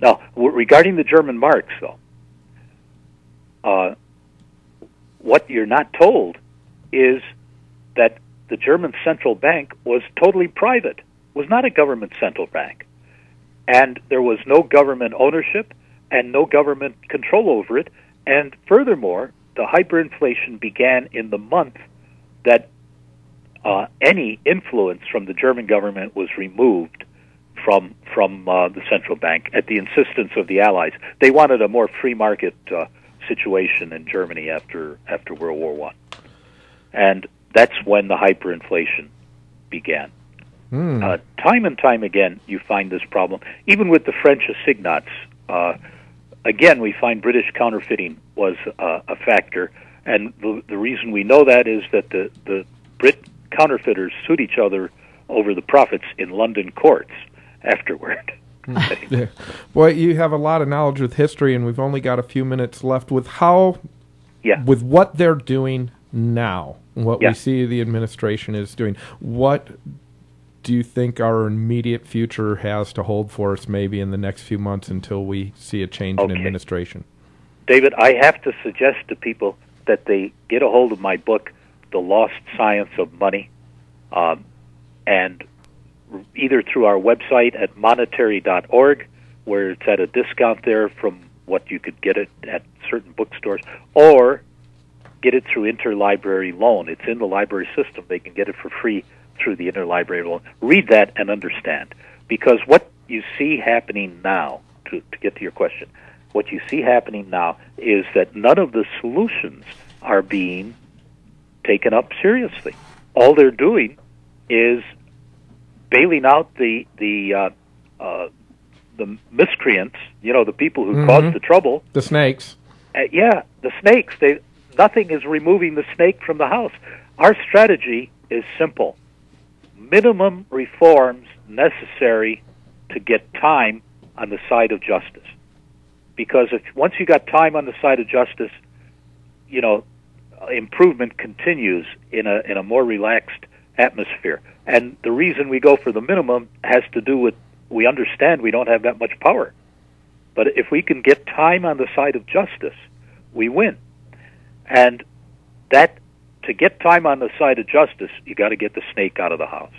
Now, regarding the German marks, though, what you're not told is that the German central bank was totally private, was not a government central bank. And there was no government ownership and no government control over it. And furthermore, the hyperinflation began in the month that any influence from the German government was removed from the central bank at the insistence of the Allies. They wanted a more free market situation in Germany after World War I. And that's when the hyperinflation began. Time and time again, you find this problem. Even with the French assignats, again, we find British counterfeiting was a factor. And the reason we know that is that the Brit counterfeiters sued each other over the profits in London courts afterward. Yeah. Boy, you have a lot of knowledge with history, and we've only got a few minutes left. With with what they're doing now, what we see the administration is doing, what do you think our immediate future has to hold for us maybe in the next few months until we see a change in administration? David, I have to suggest to people that they get a hold of my book, The Lost Science of Money, and either through our website at monetary.org, where it's at a discount there from what you could get it at certain bookstores, or get it through interlibrary loan. It's in the library system. They can get it for free through the interlibrary loan. Read that and understand. Because what you see happening now, to get to your question, what you see happening now is that none of the solutions are being taken up seriously. All they're doing is bailing out the miscreants, the people who caused the trouble. The snakes. The snakes. Nothing is removing the snake from the house. Our strategy is simple. Minimum reforms necessary to get time on the side of justice. Because once you got time on the side of justice, improvement continues in a more relaxed atmosphere. And the reason we go for the minimum has to do with we understand we don't have that much power. But if we can get time on the side of justice, we win. And that to get time on the side of justice, you got to get the snake out of the house.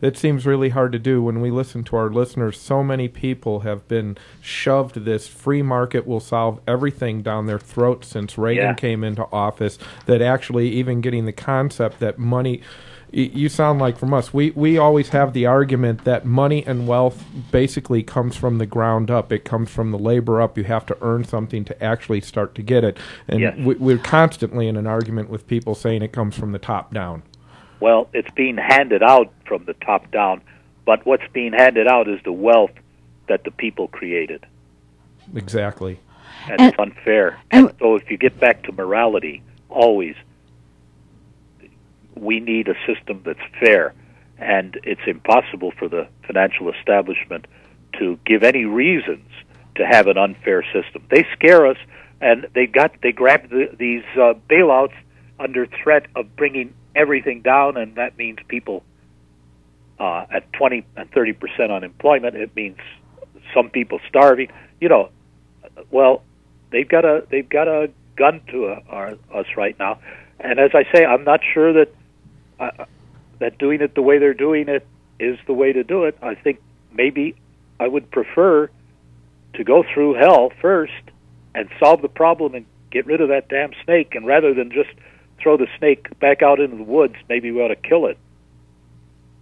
It seems really hard to do. When we listen to our listeners, so many people have been shoved this free market will solve everything down their throats since Reagan came into office, that actually even getting the concept that money... You sound like from us, we always have the argument that money and wealth basically comes from the ground up. It comes from the labor up. You have to earn something to actually start to get it. And we're constantly in an argument with people saying it comes from the top down. Well, it's being handed out from the top down, but what's being handed out is the wealth that the people created. Exactly. And it's unfair. And so if you get back to morality, always, we need a system that's fair, and it's impossible for the financial establishment to give any reasons to have an unfair system. They scare us, and they grab these bailouts under threat of bringing everything down, and that means people at 20 and 30% unemployment. It means some people starving. Well, they've got a gun to us right now, and as I say, I'm not sure that doing it the way they're doing it is the way to do it. I think maybe I would prefer to go through hell first and solve the problem and get rid of that damn snake, and rather than just throw the snake back out into the woods, maybe we ought to kill it.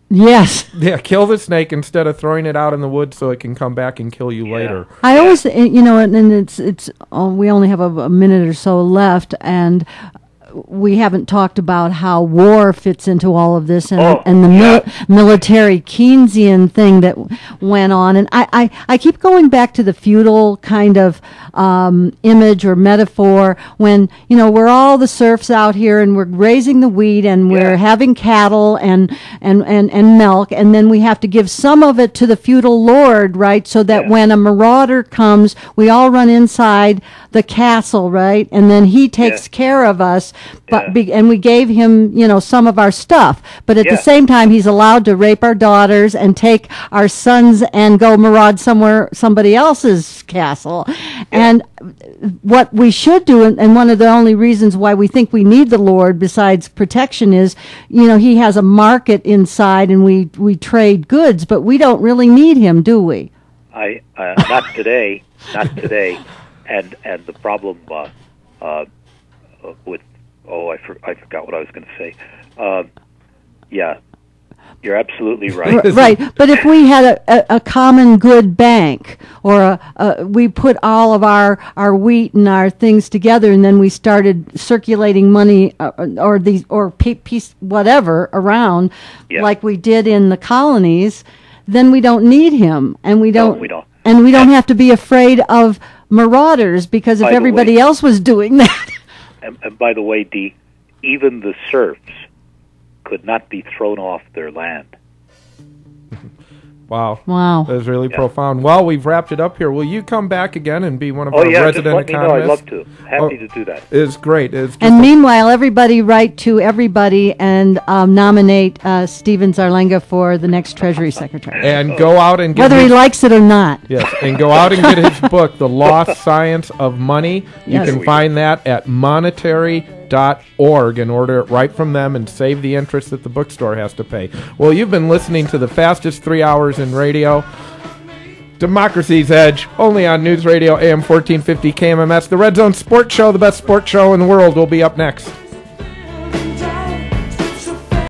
Yes. Yeah, kill the snake instead of throwing it out in the woods so it can come back and kill you later. I always, and it's we only have a minute or so left, and we haven't talked about how war fits into all of this, and the military Keynesian thing that went on. And I keep going back to the feudal kind of image or metaphor when, we're all the serfs out here and we're raising the wheat and we're having cattle and milk, and then we have to give some of it to the feudal lord, right? So that when a marauder comes, we all run inside the castle, right? And then he takes care of us. but and we gave him, some of our stuff. But at the same time, he's allowed to rape our daughters and take our sons and go maraud somebody else's castle. And what we should do, and one of the only reasons why we think we need the Lord besides protection is, he has a market inside and we trade goods, but we don't really need him, do we? Not today. And the problem with I forgot what I was going to say. Yeah, you're absolutely right. Right, but if we had a common good bank, or we put all of our wheat and our things together, and then we started circulating money or piece whatever around, like we did in the colonies, then we don't need him, and we don't. And we don't have to be afraid of marauders, because if everybody else was doing that. And by the way, Dee, even the serfs could not be thrown off their land. Wow. That was really profound. Well, we've wrapped it up here. Will you come back again and be one of our resident economists? Just let me know. I'd love to. Happy to do that. It's great. And meanwhile, everybody write to everybody and nominate Stephen Zarlenga for the next Treasury Secretary. And go out and get whether he likes it or not. Yes, and go out and get his book, The Lost Science of Money. You can find that at monetary.org and order it right from them and save the interest that the bookstore has to pay. Well, you've been listening to the fastest 3 hours in radio, Democracy's Edge, only on News Radio AM 1450 KMMS. The Red Zone Sports Show, the best sports show in the world, will be up next.